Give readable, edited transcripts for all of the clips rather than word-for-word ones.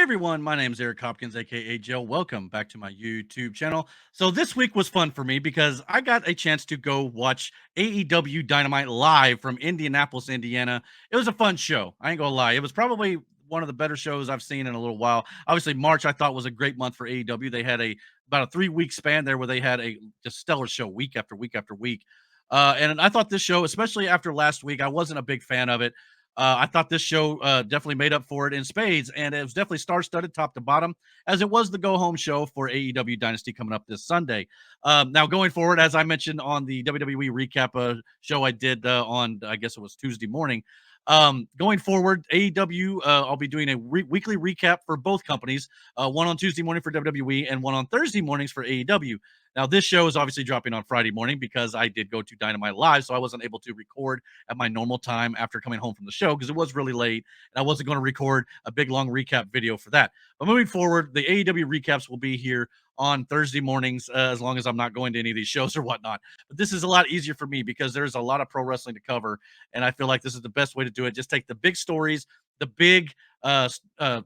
everyone, my name is Eric Hopkins, aka JEL. Welcome back to my YouTube channel. So this week was fun for me because I got a chance to go watch AEW Dynamite live from Indianapolis, Indiana. It was a fun show. I ain't gonna lie. It was probably one of the better shows I've seen in a little while. Obviously, March I thought was a great month for AEW. They had a about a 3 week span there where they had a just stellar show week after week after week. And I thought this show, especially after last week, I wasn't a big fan of it. I thought this show definitely made up for it in spades, and it was definitely star-studded top to bottom, as it was the go-home show for AEW Dynasty coming up this Sunday. Now, going forward, as I mentioned on the WWE recap show I did on, I guess it was Tuesday morning, going forward, AEW, I'll be doing a weekly recap for both companies, one on Tuesday morning for WWE and one on Thursday mornings for AEW. Now, this show is obviously dropping on Friday morning because I did go to Dynamite Live, so I wasn't able to record at my normal time after coming home from the show because it was really late, and I wasn't going to record a big, long recap video for that. But moving forward, the AEW recaps will be here on Thursday mornings as long as I'm not going to any of these shows or whatnot. But this is a lot easier for me because there's a lot of pro wrestling to cover, and I feel like this is the best way to do it. Just take the big stories, the big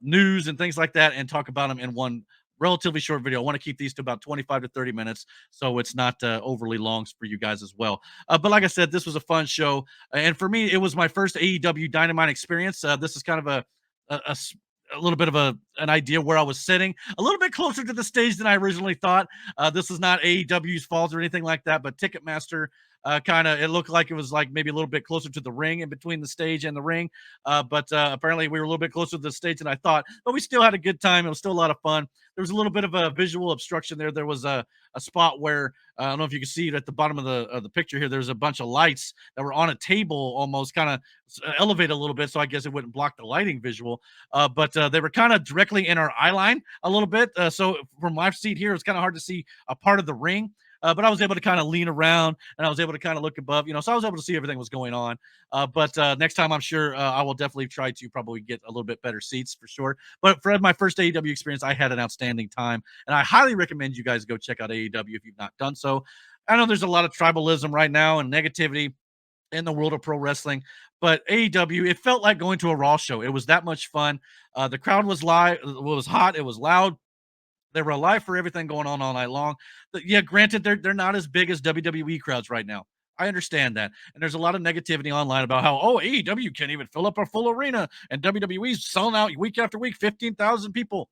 news and things like that, and talk about them in one relatively short video. I want to keep these to about 25 to 30 minutes so it's not overly long for you guys as well. But like I said, this was a fun show. And for me, it was my first AEW Dynamite experience. This is kind of a little bit of an idea where I was sitting a little bit closer to the stage than I originally thought. This is not AEW's fault or anything like that, but Ticketmaster kind of, it looked like it was like maybe a little bit closer to the ring in between the stage and the ring. But apparently we were a little bit closer to the stage than I thought, but we still had a good time. It was still a lot of fun. There was a little bit of a visual obstruction there. There was a spot where I don't know if you can see it at the bottom of the picture here. There's a bunch of lights that were on a table, almost kind of elevated a little bit, so I guess it wouldn't block the lighting visual. But they were kind of directly in our eye line a little bit. So from my seat here, it's kind of hard to see a part of the ring. But I was able to kind of lean around and I was able to kind of look above, so I was able to see everything was going on. But next time, I'm sure I will definitely try to probably get a little bit better seats for sure. But for my first AEW experience, I had an outstanding time, and I highly recommend you guys go check out AEW if you've not done so. I know there's a lot of tribalism right now and negativity in the world of pro wrestling, but AEW, it felt like going to a Raw show. It was that much fun. The crowd was live, it was hot, it was loud. They were alive for everything going on all night long. But yeah, granted, they're not as big as WWE crowds right now. I understand that. And there's a lot of negativity online about how, AEW can't even fill up a full arena and WWE's selling out week after week, 15,000 people.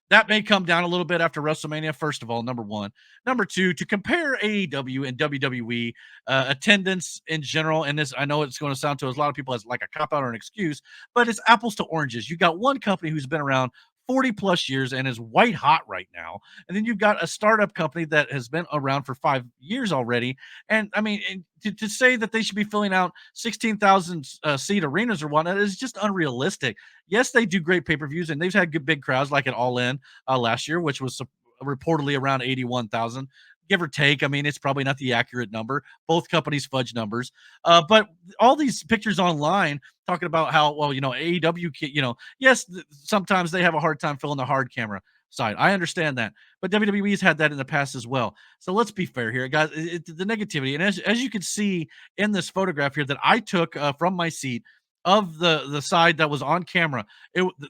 That may come down a little bit after WrestleMania, first of all, number one. Number two, to compare AEW and WWE attendance in general, and this, I know it's going to sound to a lot of people as like a cop out or an excuse, but it's apples to oranges. You got one company who's been around 40 plus years and is white hot right now. And then you've got a startup company that has been around for 5 years already. And I mean, to say that they should be filling out 16,000 seat arenas or whatnot is just unrealistic. Yes, they do great pay-per-views, and they've had good big crowds like at All In last year, which was reportedly around 81,000, give or take. I mean, it's probably not the accurate number. Both companies fudge numbers. But all these pictures online talking about how, well, AEW, yes, sometimes they have a hard time filling the hard camera side. I understand that. But WWE's had that in the past as well. So let's be fair here, guys. The negativity, and as you can see in this photograph here that I took from my seat of the side that was on camera,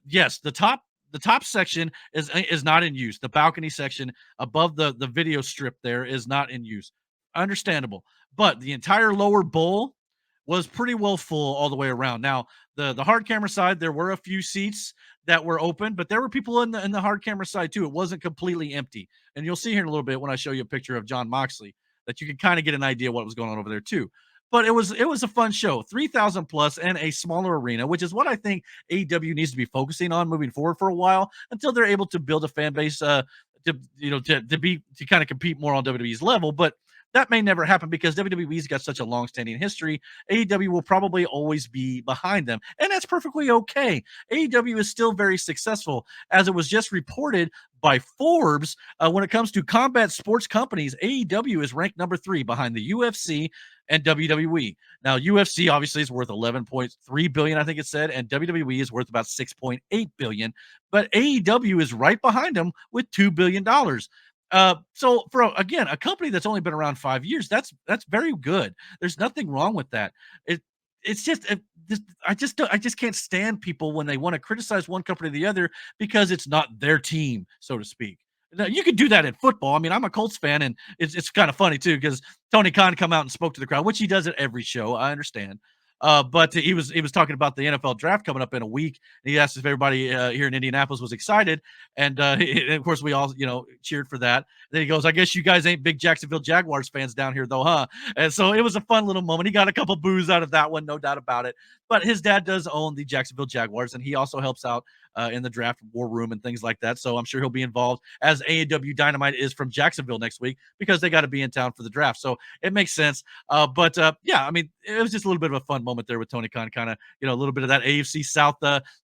yes, the top section is not in use. The balcony section above the video strip there is not in use. Understandable. But the entire lower bowl was pretty well full all the way around. Now, the hard camera side, there were a few seats that were open, but there were people in the hard camera side too. It wasn't completely empty. And you'll see here in a little bit when I show you a picture of John Moxley that you can kind of get an idea what was going on over there too. But it was a fun show, 3,000 plus and a smaller arena, which is what I think AEW needs to be focusing on moving forward for a while until they're able to build a fan base to kind of compete more on WWE's level. But that may never happen because WWE's got such a long-standing history. AEW will probably always be behind them, and that's perfectly okay. AEW is still very successful, as it was just reported by Forbes. When it comes to combat sports companies, AEW is ranked number 3 behind the UFC and WWE. Now, UFC obviously is worth 11.3 billion, I think it said, and WWE is worth about 6.8 billion. But AEW is right behind them with $2 billion. So for again, a company that's only been around 5 years, that's very good. There's nothing wrong with that. It's just I just can't stand people when they want to criticize one company or the other because it's not their team, so to speak. Now, you could do that in football. I mean, I'm a Colts fan, and it's kind of funny too because Tony Khan come out and spoke to the crowd, which he does at every show. I understand. But he was talking about the NFL draft coming up in a week. And he asked if everybody here in Indianapolis was excited, and and of course we all cheered for that. Then he goes, "I guess you guys ain't big Jacksonville Jaguars fans down here, though, huh?" And so it was a fun little moment. He got a couple boos out of that one, no doubt about it. But his dad does own the Jacksonville Jaguars, and he also helps out in the draft war room and things like that. So I'm sure he'll be involved as AEW Dynamite is from Jacksonville next week because they got to be in town for the draft. So it makes sense. But yeah, I mean, it was just a little bit of a fun moment there with Tony Khan, kind of, a little bit of that AFC South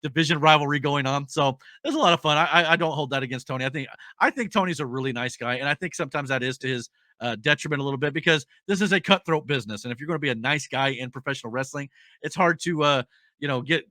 division rivalry going on. So it was a lot of fun. I don't hold that against Tony. I think Tony's a really nice guy, and I think sometimes that is to his detriment a little bit because this is a cutthroat business, and if you're going to be a nice guy in professional wrestling, it's hard to get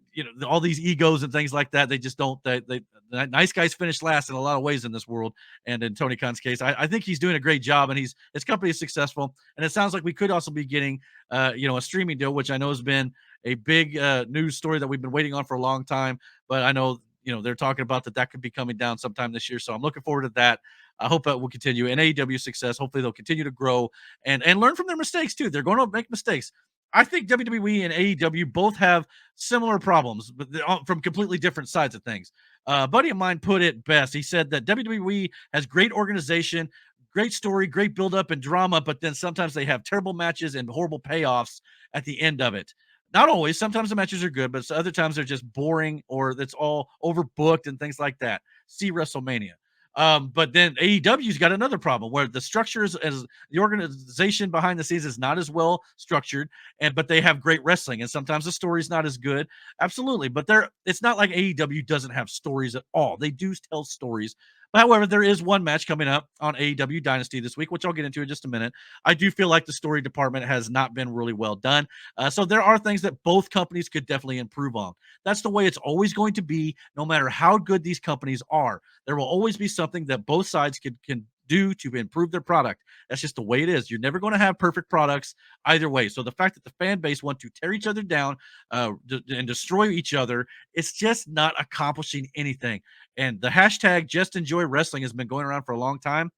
all these egos and things like that. They just don't. The nice guys finish last in a lot of ways in this world, and in Tony Khan's case, I think he's doing a great job, and his company is successful, and it sounds like we could also be getting a streaming deal, which I know has been a big news story that we've been waiting on for a long time, but I know they're talking about that could be coming down sometime this year, so I'm looking forward to that. I hope that will continue. And AEW success, hopefully they'll continue to grow and learn from their mistakes too. They're going to make mistakes. I think WWE and AEW both have similar problems, but from completely different sides of things. A buddy of mine put it best. He said that WWE has great organization, great story, great build-up and drama, but then sometimes they have terrible matches and horrible payoffs at the end of it. Not always. Sometimes the matches are good, but other times they're just boring or it's all overbooked and things like that. See WrestleMania. But then AEW's got another problem where the structures as the organization behind the scenes is not as well structured, but they have great wrestling, and sometimes the story's not as good. Absolutely, but it's not like AEW doesn't have stories at all. They do tell stories. But however, there is one match coming up on AEW Dynasty this week, which I'll get into in just a minute. I do feel like the story department has not been really well done. So there are things that both companies could definitely improve on. That's the way it's always going to be, no matter how good these companies are. There will always be something that both sides can do to improve their product. That's just the way it is. You're never going to have perfect products either way. So the fact that the fan base want to tear each other down and destroy each other, it's just not accomplishing anything. And the hashtag just enjoy wrestling has been going around for a long time.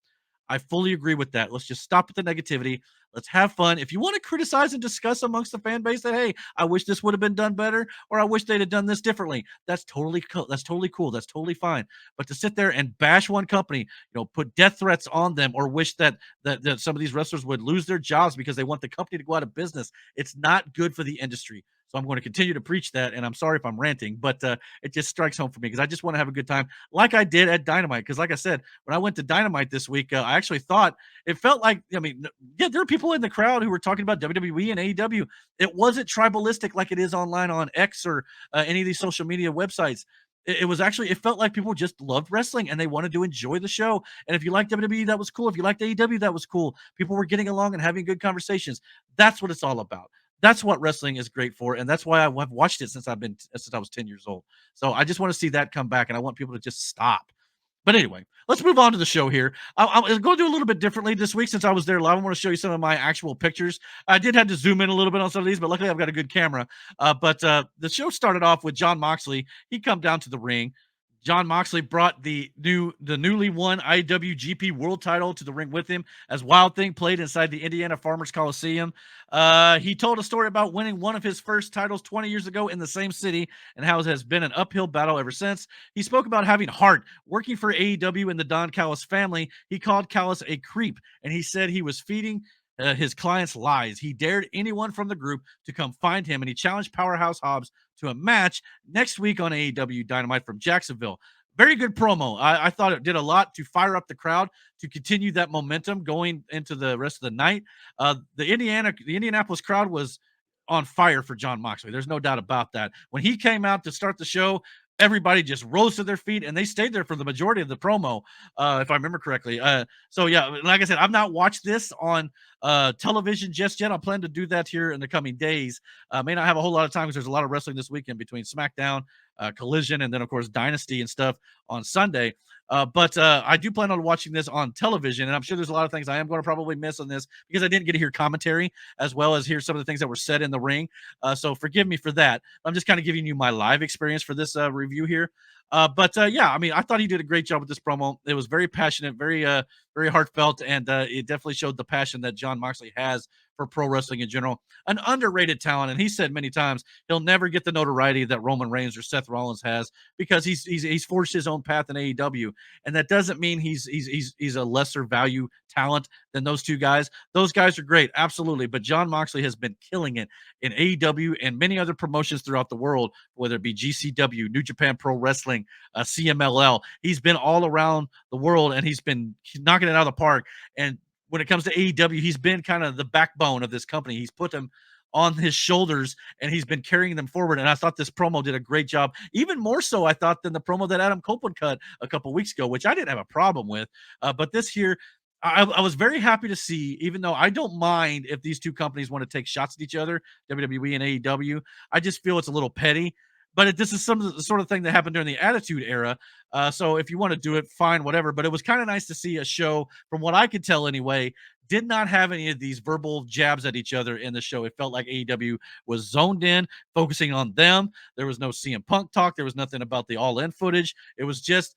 I fully agree with that. Let's just stop with the negativity. Let's have fun. If you want to criticize and discuss amongst the fan base that, hey, I wish this would have been done better, or I wish they'd have done this differently, that's totally cool. That's totally cool. That's totally fine. But to sit there and bash one company, put death threats on them, or wish that some of these wrestlers would lose their jobs because they want the company to go out of business, it's not good for the industry. So I'm going to continue to preach that, and I'm sorry if I'm ranting, but it just strikes home for me because I just want to have a good time like I did at Dynamite. Because like I said, when I went to Dynamite this week, I actually thought it felt like, yeah, there were people in the crowd who were talking about WWE and AEW. It wasn't tribalistic like it is online on X or any of these social media websites. It was actually, it felt like people just loved wrestling and they wanted to enjoy the show. And if you liked WWE, that was cool. If you liked AEW, that was cool. People were getting along and having good conversations. That's what it's all about. That's what wrestling is great for, and that's why I've watched it since I was 10 years old. So I just want to see that come back, and I want people to just stop. But anyway, let's move on to the show here. I'm going to do a little bit differently this week since I was there live. I want to show you some of my actual pictures. I did have to zoom in a little bit on some of these, but luckily I've got a good camera. But the show started off with Jon Moxley. He come down to the ring. Jon Moxley brought the newly won IWGP World Title to the ring with him as Wild Thing played inside the Indiana Farmers Coliseum. He told a story about winning one of his first titles 20 years ago in the same city and how it has been an uphill battle ever since. He spoke about having heart, working for AEW and the Don Callis family. He called Callis a creep, and he said he was feeding his clients lies. He dared anyone from the group to come find him, and he challenged Powerhouse Hobbs to a match next week on AEW Dynamite from Jacksonville. Very good promo. I thought it did a lot to fire up the crowd to continue that momentum going into the rest of the night. The Indianapolis crowd was on fire for Jon Moxley. There's no doubt about that. When he came out to start the show, everybody just rose to their feet and they stayed there for the majority of the promo, if I remember correctly. So yeah, like I said, I've not watched this on television just yet. I plan to do that here in the coming days. May not have a whole lot of time because there's a lot of wrestling this weekend between SmackDown, Collision, and then of course Dynasty and stuff on Sunday. But I do plan on watching this on television, and I'm sure there's a lot of things I am going to probably miss on this because I didn't get to hear commentary as well as hear some of the things that were said in the ring. So forgive me for that. I'm just kind of giving you my live experience for this review here. But yeah, I mean, I thought he did a great job with this promo. It was very passionate, very heartfelt, and it definitely showed the passion that John Moxley has for pro wrestling in general. An underrated talent, and he said many times he'll never get the notoriety that Roman Reigns or Seth Rollins has because he's forged his own path in AEW, and that doesn't mean he's a lesser value talent than those two guys. Those guys are great, absolutely, but John Moxley has been killing it in AEW and many other promotions throughout the world, whether it be GCW, New Japan Pro Wrestling, CMLL. He's been all around the world and he's been knocking it out of the park. And when it comes to AEW, he's been kind of the backbone of this company. He's put them on his shoulders and he's been carrying them forward. And I thought this promo did a great job, even more so, I thought, than the promo that Adam Copeland cut a couple weeks ago, which I didn't have a problem with. But this here, I was very happy to see, even though I don't mind if these two companies want to take shots at each other, WWE and AEW. I just feel it's a little petty. But this is some of the sort of thing that happened during the Attitude Era. So if you want to do it, fine, whatever. But it was kind of nice to see a show, from what I could tell anyway, did not have any of these verbal jabs at each other in the show. It felt like AEW was zoned in, focusing on them. There was no CM Punk talk. There was nothing about the All In footage. It was just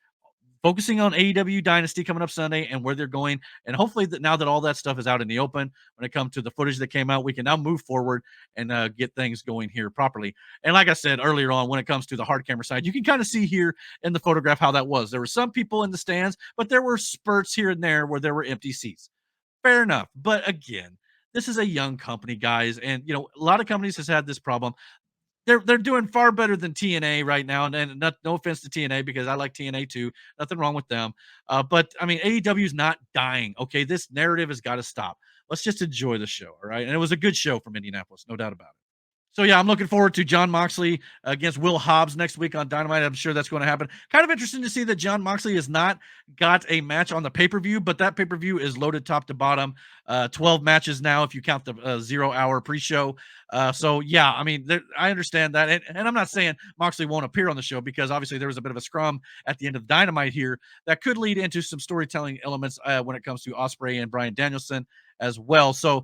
focusing on AEW Dynasty coming up Sunday and where they're going. And hopefully that now that all that stuff is out in the open, when it comes to the footage that came out, we can now move forward and get things going here properly. And like I said earlier on, when it comes to the hard camera side, you can kind of see here in the photograph how that was. There were some people in the stands, but there were spurts here and there where there were empty seats. Fair enough. But again, this is a young company, guys. And, a lot of companies has had this problem. They're doing far better than TNA right now, and no offense to TNA because I like TNA too. Nothing wrong with them. But I mean, AEW is not dying. Okay, this narrative has got to stop. Let's just enjoy the show, all right? And it was a good show from Indianapolis, no doubt about it. So yeah, I'm looking forward to John Moxley against Will Hobbs next week on Dynamite. I'm sure that's going to happen. Kind of interesting to see that John Moxley has not got a match on the pay-per-view, but that pay-per-view is loaded top to bottom. 12 matches now if you count the 0 hour pre-show. So yeah, I mean, I understand that. And I'm not saying Moxley won't appear on the show because obviously there was a bit of a scrum at the end of Dynamite here that could lead into some storytelling elements when it comes to Ospreay and Bryan Danielson as well. So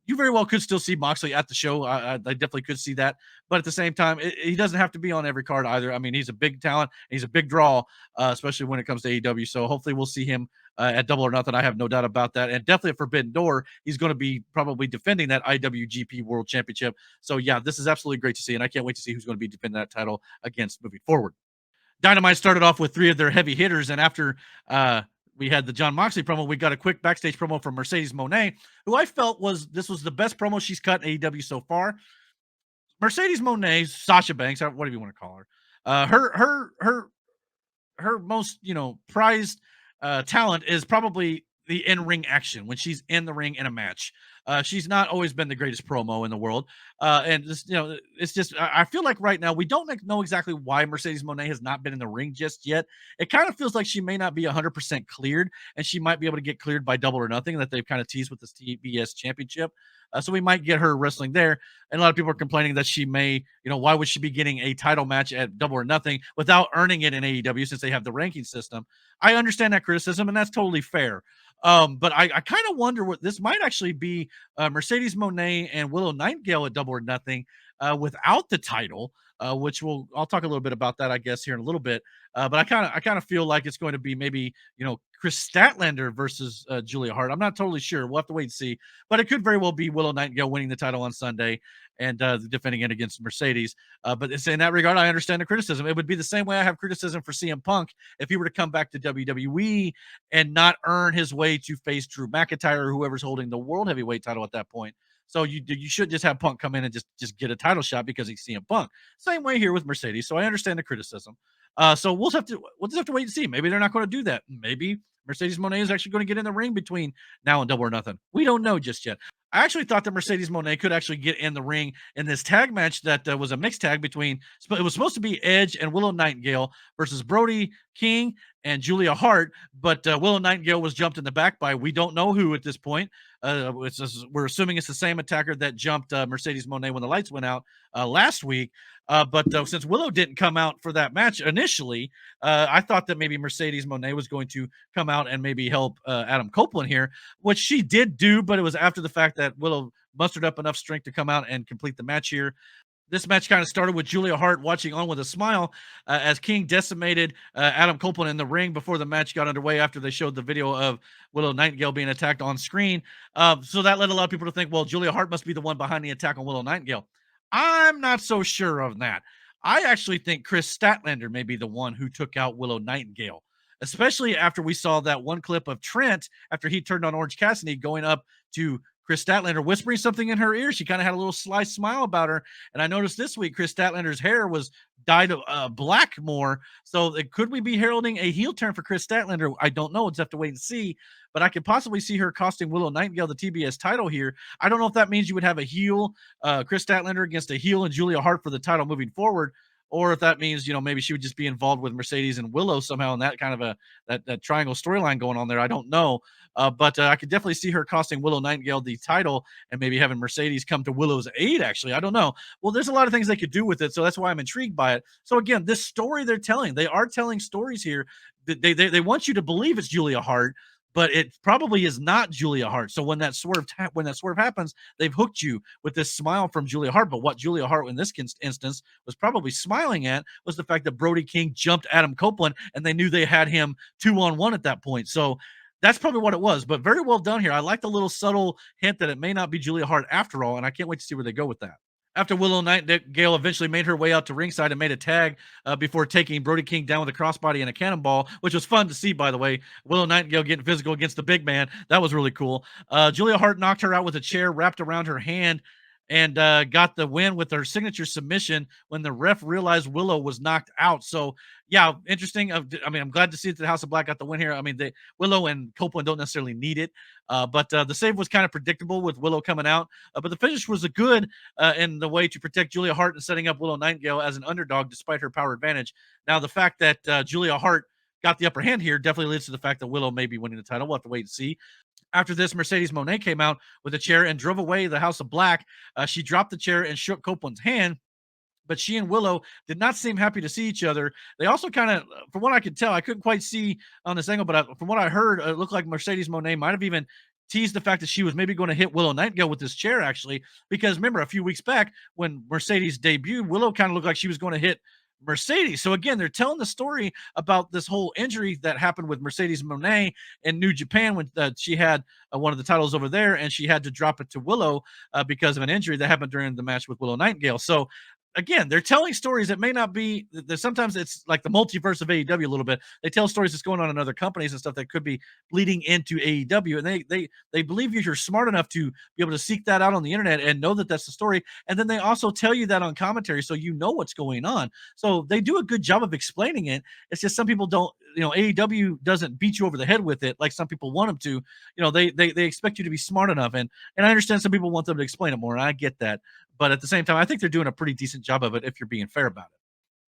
you very well could still see Moxley at the show. I definitely could see that. But at the same time, he doesn't have to be on every card either. I mean, he's a big talent. He's a big draw, especially when it comes to AEW. So hopefully we'll see him at Double or Nothing. I have no doubt about that. And definitely at Forbidden Door, he's going to be probably defending that IWGP World Championship. So yeah, this is absolutely great to see. And I can't wait to see who's going to be defending that title against moving forward. Dynamite started off with 3 of their heavy hitters, and after we had the John Moxley promo, we got a quick backstage promo from Mercedes Moné, who I felt was the best promo she's cut in AEW so far. Mercedes Moné, Sasha Banks, whatever you want to call her, her most prized talent is probably the in-ring action when she's in the ring in a match. She's not always been the greatest promo in the world. And just, it's just, I feel like right now we don't know exactly why Mercedes Moné has not been in the ring just yet. It kind of feels like she may not be 100% cleared, and she might be able to get cleared by Double or Nothing that they've kind of teased with this TBS championship. So we might get her wrestling there. And a lot of people are complaining that she may, why would she be getting a title match at Double or Nothing without earning it in AEW since they have the ranking system? I understand that criticism, and that's totally fair. But I kind of wonder what this might actually be Mercedes Moné and Willow Nightingale at Double or Nothing without the title, which I'll talk a little bit about that, I guess, here in a little bit. But I kind of feel like it's going to be maybe, Chris Statlander versus Julia Hart. I'm not totally sure. We'll have to wait and see. But it could very well be Willow Nightingale winning the title on Sunday and defending it against Mercedes. But in that regard, I understand the criticism. It would be the same way I have criticism for CM Punk if he were to come back to WWE and not earn his way to face Drew McIntyre or whoever's holding the world heavyweight title at that point. So you should just have Punk come in and just get a title shot because he's CM Punk. Same way here with Mercedes. So I understand the criticism. So we'll just have to wait and see. Maybe they're not going to do that. Maybe Mercedes Moné is actually going to get in the ring between now and Double or Nothing. We don't know just yet. I actually thought that Mercedes Moné could actually get in the ring in this tag match that was a mixed tag between, it was supposed to be Edge and Willow Nightingale versus Brody King and Julia Hart, but Willow Nightingale was jumped in the back by we don't know who at this point. We're assuming it's the same attacker that jumped Mercedes Moné when the lights went out last week. But since Willow didn't come out for that match initially, I thought that maybe Mercedes Moné was going to come out and maybe help Adam Copeland here, which she did do, but it was after the fact that Willow mustered up enough strength to come out and complete the match here. This match kind of started with Julia Hart watching on with a smile as King decimated Adam Copeland in the ring before the match got underway after they showed the video of Willow Nightingale being attacked on screen. So that led a lot of people to think, well, Julia Hart must be the one behind the attack on Willow Nightingale. I'm not so sure of that. I actually think Chris Statlander may be the one who took out Willow Nightingale, especially after we saw that one clip of Trent after he turned on Orange Cassidy going up to Chris Statlander whispering something in her ear. She kind of had a little sly smile about her. And I noticed this week, Chris Statlander's hair was dyed black more. So could we be heralding a heel turn for Chris Statlander? I don't know. We'll just have to wait and see. But I could possibly see her costing Willow Nightingale the TBS title here. I don't know if that means you would have a heel Chris Statlander against a heel and Julia Hart for the title moving forward, or if that means, maybe she would just be involved with Mercedes and Willow somehow in that kind of that triangle storyline going on there. I don't know. But I could definitely see her costing Willow Nightingale the title and maybe having Mercedes come to Willow's aid, actually. I don't know. Well, there's a lot of things they could do with it, so that's why I'm intrigued by it. So again, this story they are telling stories here. They want you to believe it's Julia Hart, but it probably is not Julia Hart. So when that swerve happens, they've hooked you with this smile from Julia Hart. But what Julia Hart in this instance was probably smiling at was the fact that Brody King jumped Adam Copeland, and they knew they had him 2-on-1 at that point. So that's probably what it was. But very well done here. I like the little subtle hint that it may not be Julia Hart after all, and I can't wait to see where they go with that. After Willow Nightingale eventually made her way out to ringside and made a tag before taking Brody King down with a crossbody and a cannonball, which was fun to see, by the way. Willow Nightingale getting physical against the big man. That was really cool. Julia Hart knocked her out with a chair wrapped around her hand and got the win with her signature submission when the ref realized Willow was knocked out. So, yeah, interesting. I'm glad to see that the House of Black got the win here. I mean, Willow and Copeland don't necessarily need it, but the save was kind of predictable with Willow coming out. But the finish was a good in the way to protect Julia Hart and setting up Willow Nightingale as an underdog despite her power advantage. Now, the fact that Julia Hart got the upper hand here definitely leads to the fact that Willow may be winning the title. We'll have to wait and see. After this, Mercedes Moné came out with a chair and drove away the House of Black. She dropped the chair and shook Copeland's hand, but she and Willow did not seem happy to see each other. They also kind of, from what I could tell, I couldn't quite see on this angle, but from what I heard, it looked like Mercedes Moné might have even teased the fact that she was maybe going to hit Willow Nightingale with this chair, actually, because remember, a few weeks back when Mercedes debuted, Willow kind of looked like she was going to hit Mercedes. So again, they're telling the story about this whole injury that happened with Mercedes Moné in New Japan when she had one of the titles over there, and she had to drop it to Willow because of an injury that happened during the match with Willow Nightingale. So again, they're telling stories that may not be. Sometimes it's like the multiverse of AEW a little bit. They tell stories that's going on in other companies and stuff that could be bleeding into AEW, and they believe you're smart enough to be able to seek that out on the internet and know that that's the story. And then they also tell you that on commentary, so you know what's going on. So they do a good job of explaining it. It's just some people don't. AEW doesn't beat you over the head with it like some people want them to. They expect you to be smart enough, and I understand some people want them to explain it more, and I get that. But at the same time, I think they're doing a pretty decent job of it if you're being fair about it.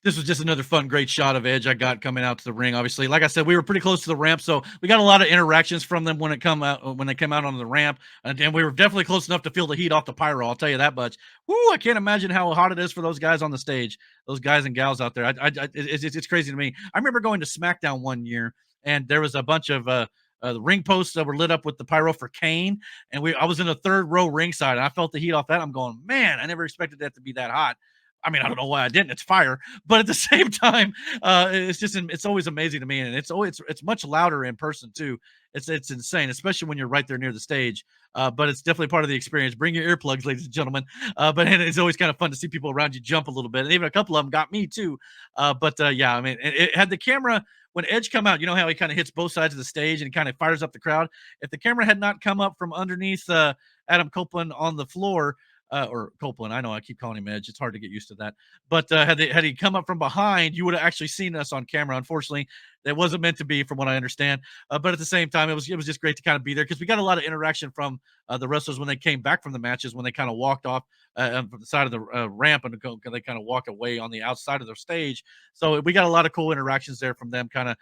This was just another fun, great shot of Edge I got coming out to the ring. Obviously, like I said, we were pretty close to the ramp, so we got a lot of interactions from them when they came out on the ramp, and we were definitely close enough to feel the heat off the pyro. I'll tell you that much. Woo! I can't imagine how hot it is for those guys on the stage, those guys and gals out there. It's crazy to me. I remember going to SmackDown one year, and there was a bunch of the ring posts that were lit up with the pyro for Kane, and I was in the third row ringside, and I felt the heat off that. I'm going, man, I never expected that to be that hot. I mean, I don't know why I didn't. It's fire, but at the same time, it's always amazing to me, and it's much louder in person too. It's insane, especially when you're right there near the stage. But it's definitely part of the experience. Bring your earplugs, ladies and gentlemen. But it's always kind of fun to see people around you jump a little bit, and even a couple of them got me too. Yeah, I mean, it had the camera. When Edge come out, you know how he kind of hits both sides of the stage and kind of fires up the crowd. If the camera had not come up from underneath Adam Copeland on the floor, or Copeland, I know I keep calling him Edge. It's hard to get used to that. But had he come up from behind, you would have actually seen us on camera. Unfortunately, It wasn't meant to be, from what I understand. But at the same time, it was just great to kind of be there because we got a lot of interaction from the wrestlers when they came back from the matches, when they kind of walked off from the side of the ramp and they kind of walk away on the outside of their stage. So we got a lot of cool interactions there from them, kind of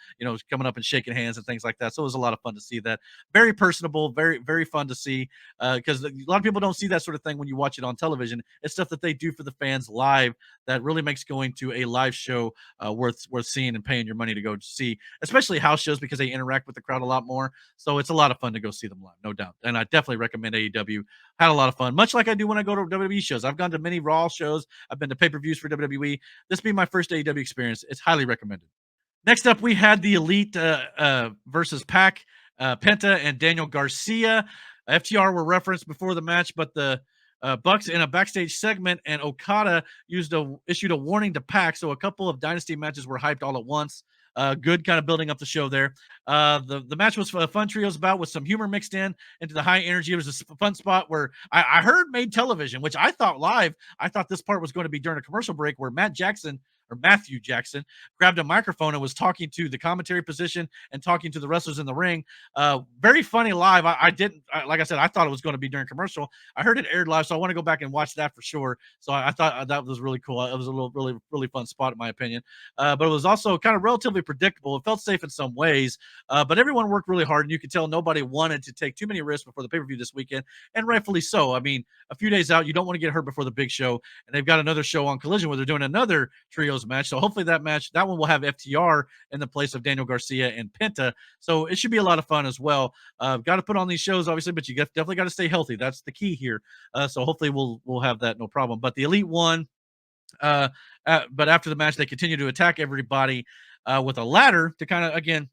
coming up and shaking hands and things like that. So it was a lot of fun to see that. Very personable, very fun to see because a lot of people don't see that sort of thing when you watch it on television. It's stuff that they do for the fans live that really makes going to a live show worth seeing and paying your money to go see, especially house shows because they interact with the crowd a lot more. So it's a lot of fun to go see them live, no doubt. And I definitely recommend AEW. Had a lot of fun, much like I do when I go to WWE shows. I've gone to many Raw shows. I've been to pay-per-views for WWE. This being my first AEW experience, it's highly recommended. Next up, we had the Elite versus Pac, Penta, and Daniel Garcia. FTR were referenced before the match, but the Bucks in a backstage segment, and Okada issued a warning to Pac. So a couple of Dynasty matches were hyped all at once. Good kind of building up the show there. The match was a fun trios bout with some humor mixed in into the high energy. It was a fun spot where I heard made television, which I thought live. I thought this part was going to be during a commercial break where Matthew Jackson grabbed a microphone and was talking to the commentary position and talking to the wrestlers in the ring. Very funny live. Like I said, I thought it was going to be during commercial. I heard it aired live, so I want to go back and watch that for sure. So I thought that was really cool. It was a really fun spot in my opinion. But it was also kind of relatively predictable. It felt safe in some ways, but everyone worked really hard, and you could tell nobody wanted to take too many risks before the pay-per-view this weekend, and rightfully so. I mean, a few days out, you don't want to get hurt before the big show, and they've got another show on Collision where they're doing another trios match. So hopefully that one will have FTR in the place of Daniel Garcia and Penta. So it should be a lot of fun as well. Got to put on these shows, obviously, but you definitely got to stay healthy. That's the key here. So hopefully we'll have that, no problem. But the Elite won. But after the match, they continue to attack everybody with a ladder to kind of, again,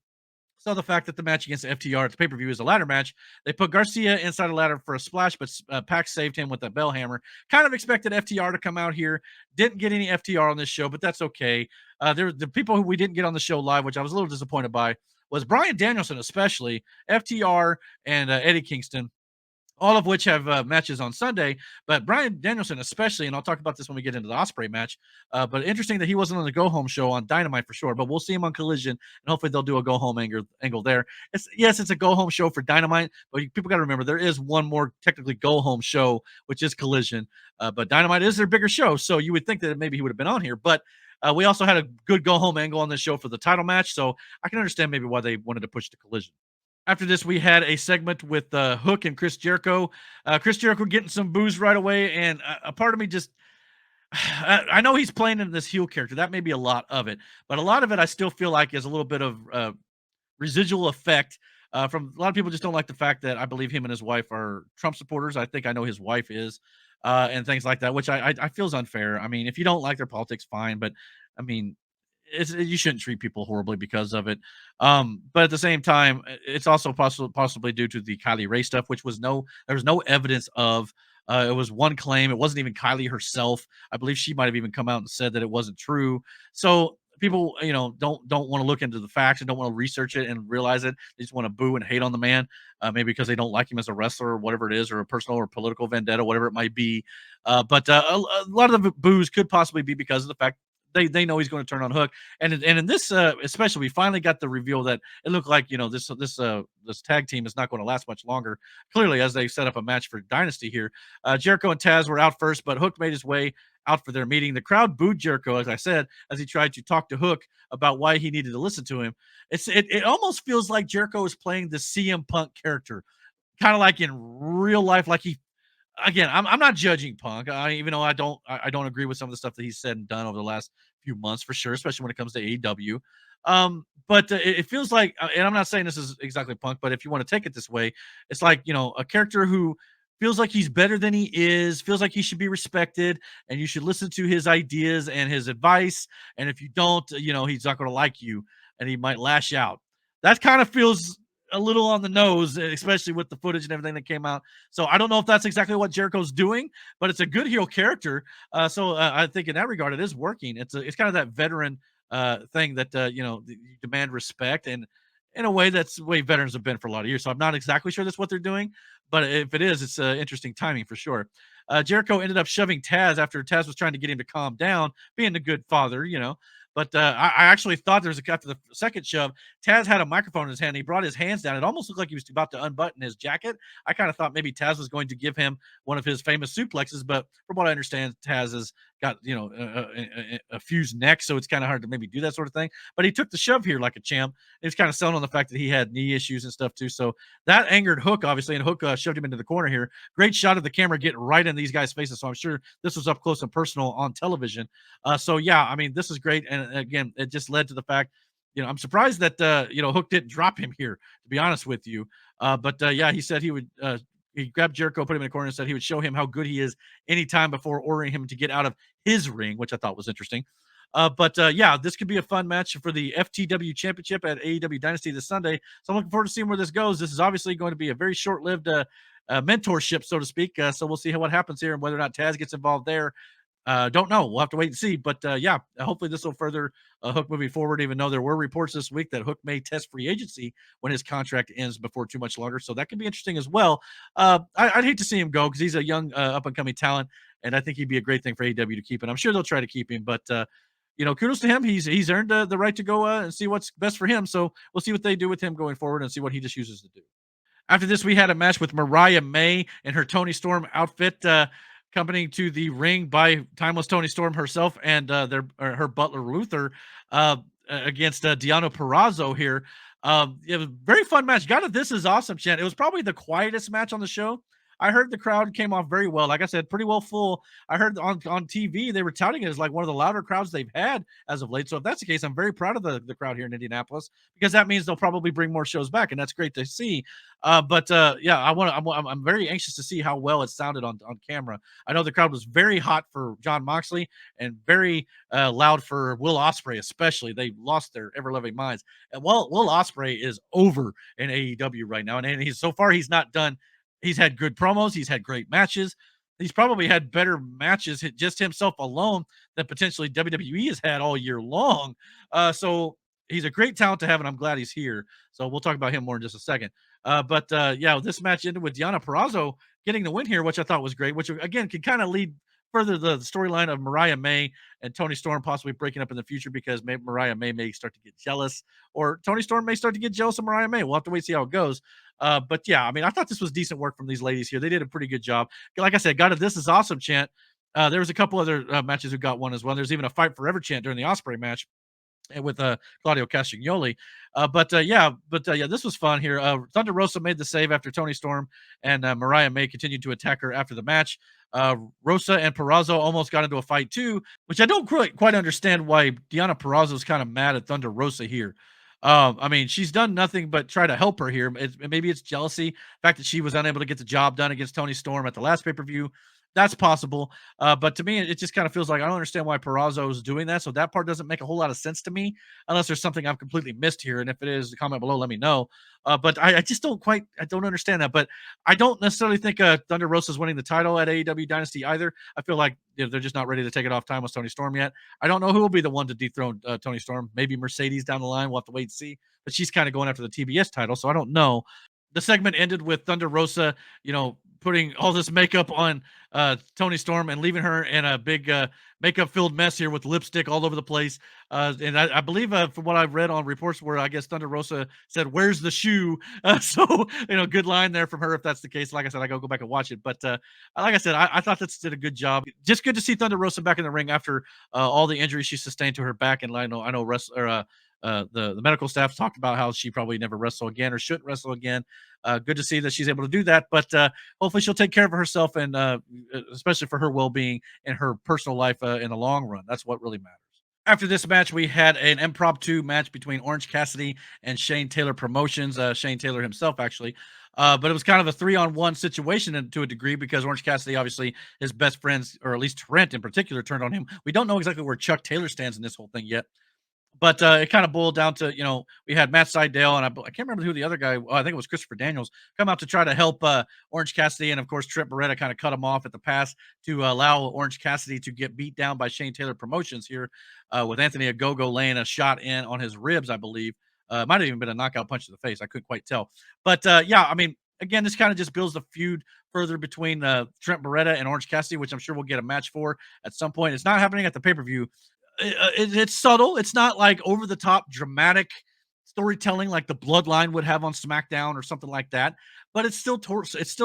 so the fact that the match against FTR at the pay-per-view is a ladder match, they put Garcia inside a ladder for a splash, but Pac saved him with that bell hammer. Kind of expected FTR to come out here. Didn't get any FTR on this show, but that's okay. The people who we didn't get on the show live, which I was a little disappointed by, was Bryan Danielson, especially FTR and Eddie Kingston, all of which have matches on Sunday. But Bryan Danielson especially, and I'll talk about this when we get into the Ospreay match, but interesting that he wasn't on the go-home show on Dynamite for sure, but we'll see him on Collision, and hopefully they'll do a go-home angle there. It's a go-home show for Dynamite, but people got to remember there is one more technically go-home show, which is Collision, but Dynamite is their bigger show, so you would think that maybe he would have been on here, but we also had a good go-home angle on this show for the title match, so I can understand maybe why they wanted to push to Collision. After this, we had a segment with Hook and Chris Jericho. Chris Jericho getting some booze right away, and a part of me just, I know he's playing in this heel character. That may be a lot of it, but a lot of it I still feel like is a little bit of residual effect from a lot of people. Just don't like the fact that I believe him and his wife are Trump supporters. I think I know his wife is, and things like that, which I feel is unfair. I mean, if you don't like their politics, fine, but I mean, you shouldn't treat people horribly because of it. But at the same time, it's also possibly due to the Kylie Ray stuff, which there was no evidence of. It was one claim. It wasn't even Kylie herself. I believe she might have even come out and said that it wasn't true. So people, don't want to look into the facts and don't want to research it and realize it. They just want to boo and hate on the man, maybe because they don't like him as a wrestler or whatever it is, or a personal or political vendetta, whatever it might be. But a lot of the boos could possibly be because of the fact they know he's going to turn on Hook, and in this especially, we finally got the reveal that it looked like this tag team is not going to last much longer. Clearly, as they set up a match for Dynasty here, Jericho and Taz were out first, but Hook made his way out for their meeting. The crowd booed Jericho, as I said, as he tried to talk to Hook about why he needed to listen to him. It almost feels like Jericho is playing the CM Punk character, kind of like in real life, like he. Again, I'm not judging Punk, even though I don't agree with some of the stuff that he's said and done over the last few months for sure, especially when it comes to AEW. But it feels like, and I'm not saying this is exactly Punk, but if you want to take it this way, it's like a character who feels like he's better than he is, feels like he should be respected, and you should listen to his ideas and his advice. And if you don't, he's not going to like you, and he might lash out. That kind of feels a little on the nose, especially with the footage and everything that came out. So I don't know if that's exactly what Jericho's doing, but it's a good heel character. So I think in that regard, it is working. It's kind of that veteran thing that you demand respect, and in a way that's the way veterans have been for a lot of years. So I'm not exactly sure that's what they're doing, but if it is, it's interesting timing for sure. Jericho ended up shoving Taz after Taz was trying to get him to calm down, being a good father. But I actually thought there was after the second shove, Taz had a microphone in his hand. He brought his hands down. It almost looked like he was about to unbutton his jacket. I kind of thought maybe Taz was going to give him one of his famous suplexes, but from what I understand, Taz has got a fused neck, so it's kind of hard to maybe do that sort of thing. But he took the shove here like a champ. He was kind of selling on the fact that he had knee issues and stuff too. So that angered Hook obviously, and Hook shoved him into the corner here. Great shot of the camera getting right in these guys' faces. So I'm sure this was up close and personal on television. So yeah, I mean, this is great. And again, it just led to the fact, I'm surprised that Hook didn't drop him here, to be honest with you. But yeah, he said he would he grabbed Jericho, put him in the corner, and said he would show him how good he is anytime before ordering him to get out of his ring, which I thought was interesting. But yeah, this could be a fun match for the FTW Championship at AEW Dynasty this Sunday. So I'm looking forward to seeing where this goes. This is obviously going to be a very short-lived mentorship, so to speak. So we'll see what happens here and whether or not Taz gets involved there. Don't know. We'll have to wait and see. But yeah, hopefully this will further Hook moving forward, even though there were reports this week that Hook may test free agency when his contract ends before too much longer. So that could be interesting as well. I'd hate to see him go because he's a young, up and coming talent. And I think he'd be a great thing for AEW to keep. And I'm sure they'll try to keep him. But, kudos to him. He's earned the right to go and see what's best for him. So we'll see what they do with him going forward and see what he just chooses to do. After this, we had a match with Mariah May in her Tony Storm outfit, accompanying to the ring by Timeless Tony Storm herself and her butler Luther against Deonna Purrazzo here. It was a very fun match. Got it. This is awesome, Chan. It was probably the quietest match on the show. I heard the crowd came off very well. Like I said, pretty well full. I heard on TV they were touting it as like one of the louder crowds they've had as of late. So if that's the case, I'm very proud of the crowd here in Indianapolis because that means they'll probably bring more shows back, and that's great to see. But yeah, I'm very anxious to see how well it sounded on camera. I know the crowd was very hot for Jon Moxley and very loud for Will Ospreay, especially. They lost their ever loving minds. And Will Ospreay is over in AEW right now, and he's so far he's not done. He's had good promos. He's had great matches. He's probably had better matches just himself alone than potentially WWE has had all year long. So he's a great talent to have, and I'm glad he's here. So we'll talk about him more in just a second. But yeah, this match ended with Deonna Purrazzo getting the win here, which I thought was great, which again can kind of lead further the storyline of Mariah May and Tony Storm possibly breaking up in the future because maybe Mariah May may start to get jealous, or Tony Storm may start to get jealous of Mariah May. We'll have to wait and see how it goes. But yeah, I mean, I thought this was decent work from these ladies here. They did a pretty good job. Like I said, got it. This is awesome, chant. There was a couple other matches who got one as well. There's even a fight forever chant during the Ospreay match with Claudio Castagnoli. Yeah, this was fun here. Thunder Rosa made the save after Tony Storm and Mariah May continued to attack her after the match. Rosa and Purrazzo almost got into a fight too, which I don't quite understand why Deonna Purrazzo is kind of mad at Thunder Rosa here. I mean, she's done nothing but try to help her here. Maybe it's jealousy, the fact that she was unable to get the job done against Tony Storm at the last pay-per-view. That's possible. But to me, it just kind of feels like I don't understand why Purrazzo is doing that. So that part doesn't make a whole lot of sense to me, unless there's something I've completely missed here. And if it is, comment below, let me know. But I just I don't understand that. But I don't necessarily think Thunder Rosa is winning the title at AEW Dynasty either. I feel like they're just not ready to take it off time with Tony Storm yet. I don't know who will be the one to dethrone Tony Storm. Maybe Mercedes down the line. We'll have to wait and see. But she's kind of going after the TBS title, so I don't know. The segment ended with Thunder Rosa, putting all this makeup on Tony Storm and leaving her in a big makeup-filled mess here with lipstick all over the place. And I believe from what I've read on reports where I guess Thunder Rosa said, "Where's the shoe?" So, good line there from her if that's the case. Like I said, I go back and watch it. But like I said, I thought this did a good job. Just good to see Thunder Rosa back in the ring after all the injuries she sustained to her back. And I know the medical staff talked about how she probably never wrestle again or shouldn't wrestle again. Good to see that she's able to do that, but hopefully she'll take care of herself and especially for her well-being in her personal life in the long run. That's what really matters. After this match, we had an impromptu match between Orange Cassidy and Shane Taylor Promotions. Shane Taylor himself, actually. But it was kind of a 3-on-1 situation to a degree because Orange Cassidy, obviously, his best friends, or at least Trent in particular, turned on him. We don't know exactly where Chuck Taylor stands in this whole thing yet. But it kind of boiled down to, we had Matt Sydal and I can't remember who the other guy, I think it was Christopher Daniels, come out to try to help Orange Cassidy. And of course, Trent Beretta kind of cut him off at the pass to allow Orange Cassidy to get beat down by Shane Taylor Promotions here with Anthony Ogogo laying a shot in on his ribs, I believe. It might have even been a knockout punch to the face. I couldn't quite tell. But yeah, I mean, again, this kind of just builds the feud further between Trent Beretta and Orange Cassidy, which I'm sure we'll get a match for at some point. It's not happening at the pay-per-view. It's subtle. It's not like over the top dramatic storytelling like the Bloodline would have on SmackDown or something like that. But it's still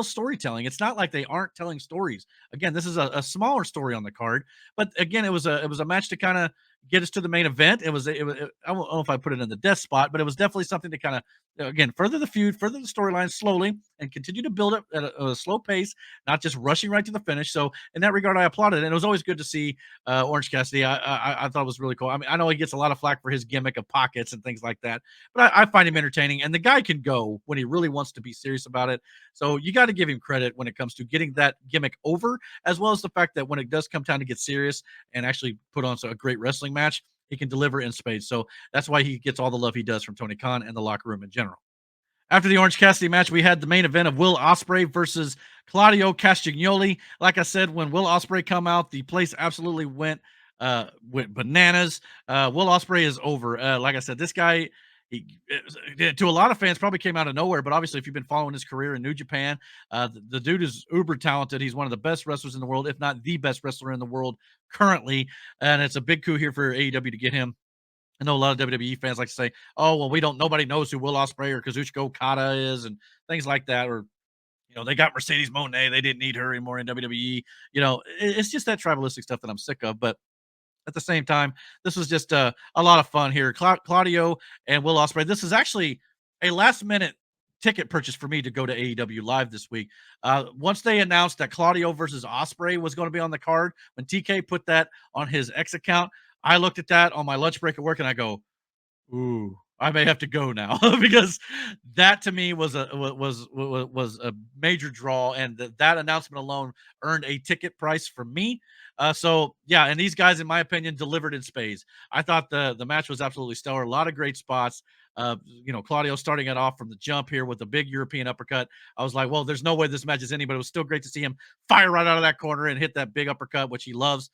storytelling. It's not like they aren't telling stories. Again, this is a smaller story on the card, but again, it was a match to kind of get us to the main event. I don't know if I put it in the death spot, but it was definitely something to kind of again further the feud, further the storyline slowly, and continue to build it at a slow pace, not just rushing right to the finish. So in that regard, I applauded it. And it was always good to see Orange Cassidy. I thought it was really cool. I mean, I know he gets a lot of flack for his gimmick of pockets and things like that, but I find him entertaining. And the guy can go when he really wants to be serious about it. So you got to give him credit when it comes to getting that gimmick over, as well as the fact that when it does come time to get serious and actually put on a great wrestling match, he can deliver in spades. So that's why he gets all the love he does from Tony Khan and the locker room in general. After the Orange Cassidy match, we had the main event of Will Ospreay versus Claudio Castagnoli. Like I said, when Will Ospreay come out, the place absolutely went bananas. Will Ospreay is over. Like I said, this guy, to a lot of fans, probably came out of nowhere. But obviously, if you've been following his career in New Japan, the dude is uber talented. He's one of the best wrestlers in the world, if not the best wrestler in the world currently. And it's a big coup here for AEW to get him. I know a lot of WWE fans like to say, "Oh, well, nobody knows who Will Ospreay or Kazuchika Okada is," and things like that. Or they got Mercedes Moné, they didn't need her anymore in WWE. It's just that tribalistic stuff that I'm sick of. But at the same time, this was just a lot of fun here. Claudio and Will Ospreay. This is actually a last minute ticket purchase for me to go to AEW Live this week. Once they announced that Claudio versus Ospreay was going to be on the card, when TK put that on his X account, I looked at that on my lunch break at work and I go, ooh, I may have to go now because that to me was a major draw, and that announcement alone earned a ticket price for me. So yeah, and these guys, in my opinion, delivered in spades. I thought the match was absolutely stellar. A lot of great spots. Claudio starting it off from the jump here with a big European uppercut. I was like, well, there's no way this match is any, but it was still great to see him fire right out of that corner and hit that big uppercut, which he loves.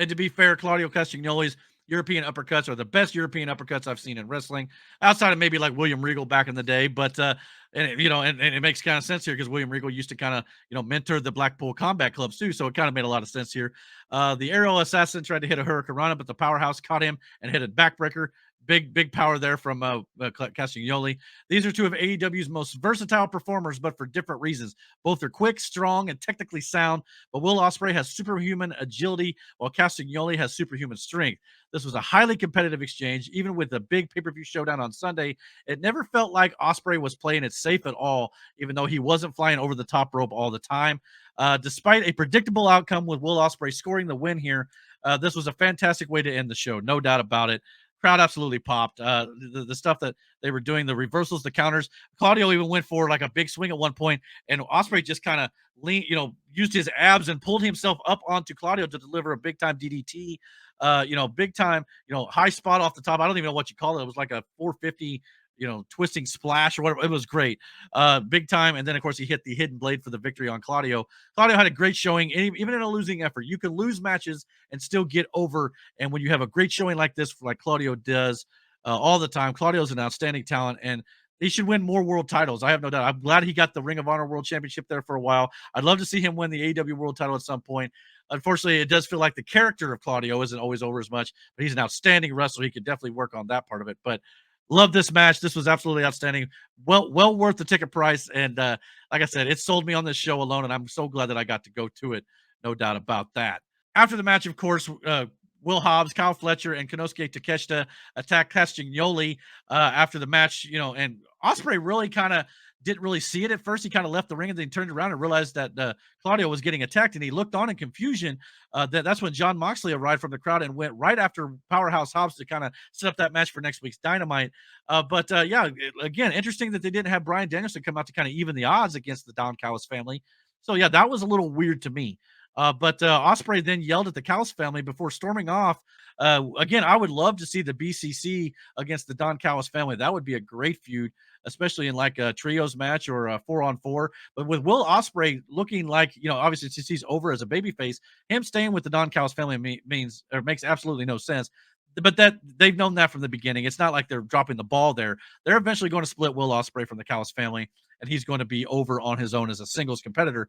And to be fair, Claudio Castagnoli's European uppercuts are the best European uppercuts I've seen in wrestling, outside of maybe like William Regal back in the day. But and it makes kind of sense here because William Regal used to kind of mentor the Blackpool Combat Clubs too, so it kind of made a lot of sense here. The aerial assassin tried to hit a Hurricane Rana, but the powerhouse caught him and hit a backbreaker. Big power there from Castagnoli. These are two of AEW's most versatile performers, but for different reasons. Both are quick, strong, and technically sound, but Will Ospreay has superhuman agility, while Castagnoli has superhuman strength. This was a highly competitive exchange. Even with the big pay-per-view showdown on Sunday, it never felt like Ospreay was playing it safe at all, even though he wasn't flying over the top rope all the time. Despite a predictable outcome with Will Ospreay scoring the win here, this was a fantastic way to end the show, no doubt about it. Crowd absolutely popped. The stuff that they were doing, the reversals, the counters. Claudio even went for like a big swing at one point, and Ospreay just kind of used his abs and pulled himself up onto Claudio to deliver a big time DDT. Big time, high spot off the top. I don't even know what you call it. It was like a 450 twisting splash or whatever. It was great. Big time. And then, of course, he hit the hidden blade for the victory on Claudio. Claudio had a great showing, even in a losing effort. You can lose matches and still get over. And when you have a great showing like this, like Claudio does all the time, Claudio's an outstanding talent, and he should win more world titles. I have no doubt. I'm glad he got the Ring of Honor World Championship there for a while. I'd love to see him win the AEW World title at some point. Unfortunately, it does feel like the character of Claudio isn't always over as much, but he's an outstanding wrestler. He could definitely work on that part of it. But love this match. This was absolutely outstanding. Well worth the ticket price. And like I said, it sold me on this show alone, and I'm so glad that I got to go to it. No doubt about that. After the match, of course, Will Hobbs, Kyle Fletcher, and Konosuke Takeshita attacked Castagnoli after the match, and Ospreay really kind of didn't really see it at first. He kind of left the ring and then turned around and realized that Claudio was getting attacked, and he looked on in confusion. That's when Jon Moxley arrived from the crowd and went right after Powerhouse Hobbs to kind of set up that match for next week's Dynamite. Again, interesting that they didn't have Bryan Danielson come out to kind of even the odds against the Don Callis family. So yeah, that was a little weird to me. But Ospreay then yelled at the Callis family before storming off. Again, I would love to see the BCC against the Don Callis family. That would be a great feud, especially in like a trios match or a 4-on-4. But with Will Ospreay looking like, obviously since he's over as a babyface, him staying with the Don Callis family means or makes absolutely no sense. But that they've known that from the beginning. It's not like they're dropping the ball there. They're eventually going to split Will Ospreay from the Callis family, and he's going to be over on his own as a singles competitor.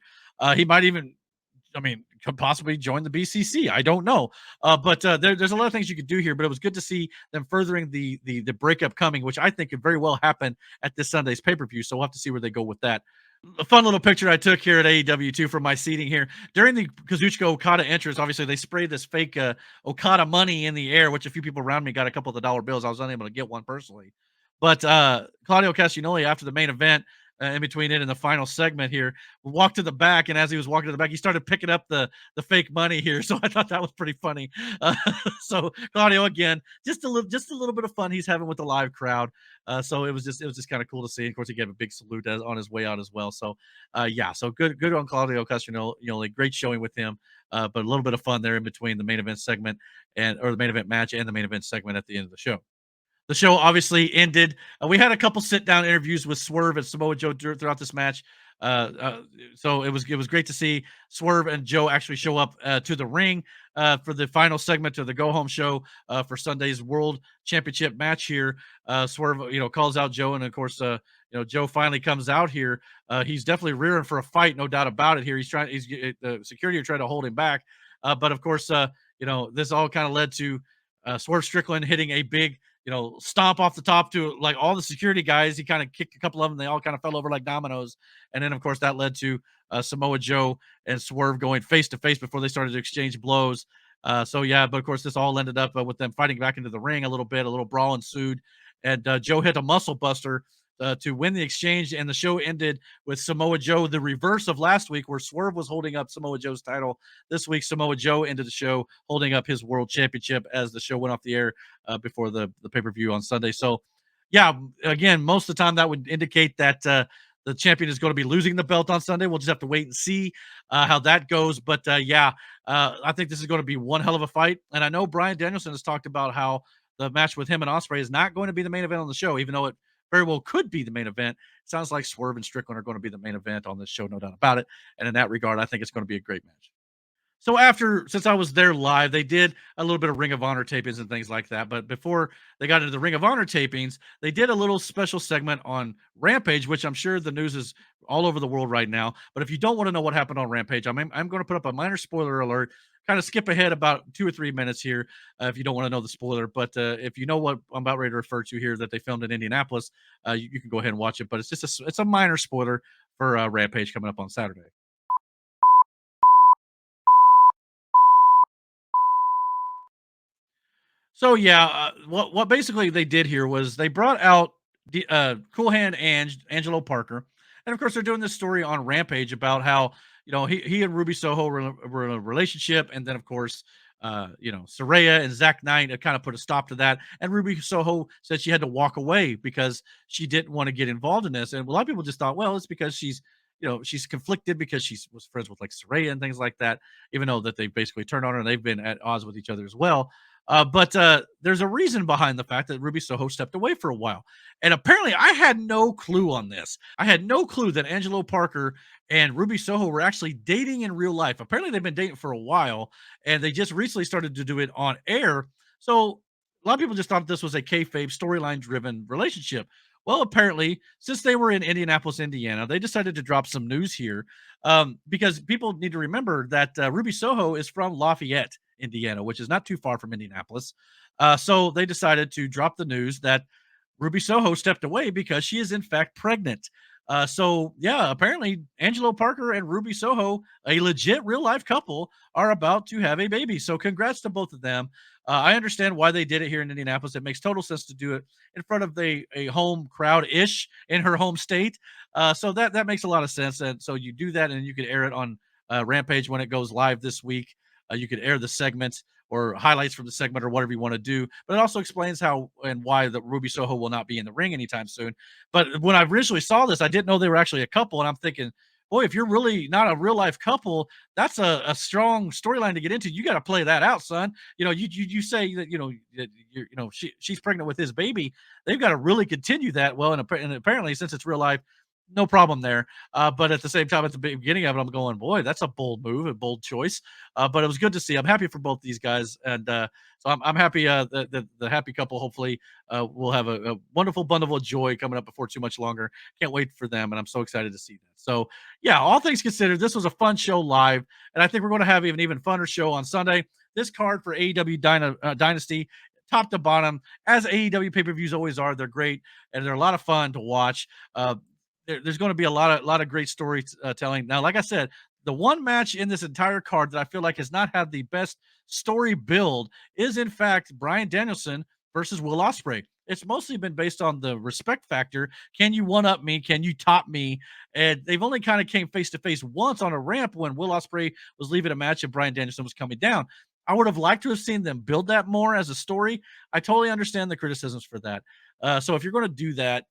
He might even I mean, could possibly join the BCC. I don't know, but there's a lot of things you could do here. But it was good to see them furthering the breakup coming, which I think could very well happen at this Sunday's pay per view. So we'll have to see where they go with that. A fun little picture I took here at AEW too from my seating here during the Kazuchika Okada entrance. Obviously, they sprayed this fake Okada money in the air, which a few people around me got a couple of the dollar bills. I was unable to get one personally, but Claudio Castagnoli after the main event, in between it and the final segment here, walked to the back, and as he was walking to the back, he started picking up the fake money here. So I thought that was pretty funny. Uh, so Claudio again, just a little bit of fun he's having with the live crowd. So it was just kind of cool to see. And of course, he gave a big salute on his way out as well. So yeah, so good on Claudio Castagnoli, great showing with him. But a little bit of fun there in between the main event segment or the main event match and the main event segment at the end of the show. The show obviously ended. We had a couple sit down interviews with Swerve and Samoa Joe throughout this match. Uh, uh, so it was great to see Swerve and Joe actually show up to the ring for the final segment of the go home show for Sunday's World Championship match here. Swerve, calls out Joe, and of course, Joe finally comes out here. He's definitely rearing for a fight, no doubt about it. Here, he's the security are trying to hold him back, but of course, this all kind of led to Swerve Strickland hitting a big stomp off the top to like all the security guys. He kind of kicked a couple of them. They all kind of fell over like dominoes. And then, of course, that led to Samoa Joe and Swerve going face to face before they started to exchange blows. So, yeah, but of course, this all ended up with them fighting back into the ring a little bit. A little brawl ensued. And Joe hit a muscle buster to win the exchange. And the show ended with Samoa Joe, the reverse of last week, where Swerve was holding up Samoa Joe's title. This week, Samoa Joe ended the show holding up his world championship as the show went off the air before the pay per view on Sunday. So, yeah, again, most of the time that would indicate that the champion is going to be losing the belt on Sunday. We'll just have to wait and see how that goes. But yeah, I think this is going to be one hell of a fight. And I know Bryan Danielson has talked about how the match with him and Ospreay is not going to be the main event on the show, even though it very well could be the main event. It sounds like Swerve and Strickland are going to be the main event on this show, no doubt about it. And in that regard, I think it's going to be a great match. So since I was there live, they did a little bit of Ring of Honor tapings and things like that. But before they got into the Ring of Honor tapings, they did a little special segment on Rampage, which I'm sure the news is all over the world right now. But if you don't want to know what happened on Rampage, I'm going to put up a minor spoiler alert. Kind of skip ahead about 2 or 3 minutes here if you don't want to know the spoiler. But if you know what I'm about ready to refer to here that they filmed in Indianapolis, you can go ahead and watch it. But it's just it's a minor spoiler for Rampage coming up on Saturday. So yeah, what basically they did here was they brought out the Cool Hand Angelo Parker, and of course they're doing this story on Rampage about how he and Ruby Soho were in a relationship, and then of course Saraya and Zach Knight had kind of put a stop to that, and Ruby Soho said she had to walk away because she didn't want to get involved in this, and a lot of people just thought, well, it's because she's conflicted because she was friends with like Saraya and things like that, even though that they basically turned on her and they've been at odds with each other as well. But there's a reason behind the fact that Ruby Soho stepped away for a while. And apparently, I had no clue on this. I had no clue that Angelo Parker and Ruby Soho were actually dating in real life. Apparently, they've been dating for a while, and they just recently started to do it on air. So a lot of people just thought this was a kayfabe storyline driven relationship. Well, apparently, since they were in Indianapolis, Indiana, they decided to drop some news here because people need to remember that Ruby Soho is from Lafayette, Indiana, which is not too far from Indianapolis. So they decided to drop the news that Ruby Soho stepped away because she is in fact pregnant. So yeah, apparently Angelo Parker and Ruby Soho, a legit real life couple, are about to have a baby. So congrats to both of them. I understand why they did it here in Indianapolis. It makes total sense to do it in front of a home crowd ish in her home state. So that makes a lot of sense. And so you do that, and you can air it on Rampage when it goes live this week. You could air the segment or highlights from the segment or whatever you want to do. But it also explains how and why the Ruby Soho will not be in the ring anytime soon. But when I originally saw this, I didn't know they were actually a couple. And I'm thinking, boy, if you're really not a real life couple, that's a strong storyline to get into. You got to play that out, son. You say that she's pregnant with his baby. They've got to really continue that well. And apparently, since it's real life, no problem there. But at the same time, at the beginning of it, I'm going, boy, that's a bold move, a bold choice. But it was good to see. I'm happy for both these guys, and so I'm happy. The happy couple hopefully will have a wonderful bundle of joy coming up before too much longer. Can't wait for them, and I'm so excited to see that. So yeah, all things considered, this was a fun show live, and I think we're going to have even funner show on Sunday. This card for AEW Dynasty, top to bottom, as AEW pay-per-views always are. They're great and they're a lot of fun to watch. There's going to be a lot of great storytelling. Now, like I said, the one match in this entire card that I feel like has not had the best story build is, in fact, Bryan Danielson versus Will Ospreay. It's mostly been based on the respect factor. Can you one up me? Can you top me? And they've only kind of came face to face once on a ramp when Will Ospreay was leaving a match and Bryan Danielson was coming down. I would have liked to have seen them build that more as a story. I totally understand the criticisms for that. So if you're going to do that,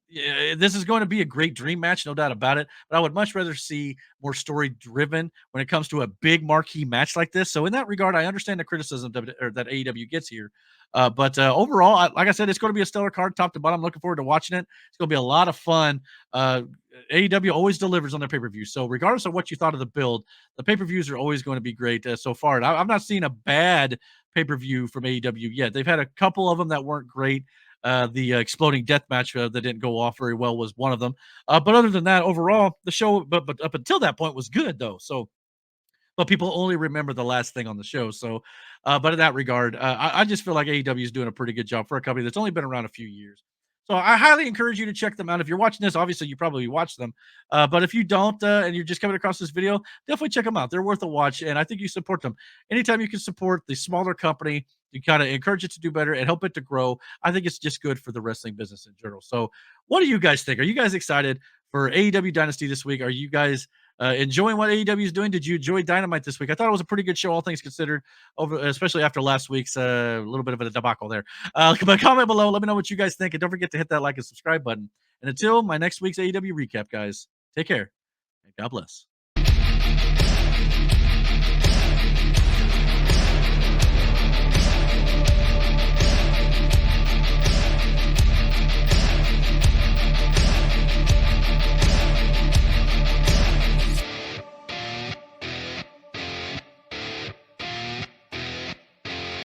yeah, this is going to be a great dream match, no doubt about it. But I would much rather see more story driven when it comes to a big marquee match like this. So in that regard, I understand the criticism that AEW gets here. But overall, like I said, it's going to be a stellar card, top to bottom. I'm looking forward to watching it. It's going to be a lot of fun. AEW always delivers on their pay per view. So regardless of what you thought of the build, the pay per views are always going to be great so far. And I've not seen a bad pay per view from AEW yet. They've had a couple of them that weren't great. The exploding death match that didn't go off very well was one of them. But other than that, overall, the show, but up until that point, was good though. So, but people only remember the last thing on the show. So, but in that regard, I just feel like AEW is doing a pretty good job for a company that's only been around a few years. So I highly encourage you to check them out. If you're watching this, obviously you probably watch them. But if you don't and you're just coming across this video, definitely check them out. They're worth a watch, and I think you support them. Anytime you can support the smaller company, you kind of encourage it to do better and help it to grow. I think it's just good for the wrestling business in general. So, what do you guys think? Are you guys excited for AEW Dynasty this week? Are you guys enjoying what AEW is doing? Did you enjoy Dynamite this week? I thought it was a pretty good show, all things considered, over especially after last week's little bit of a debacle there. But comment below, let me know what you guys think, and don't forget to hit that like and subscribe button. And until my next week's AEW recap, guys, take care and God bless.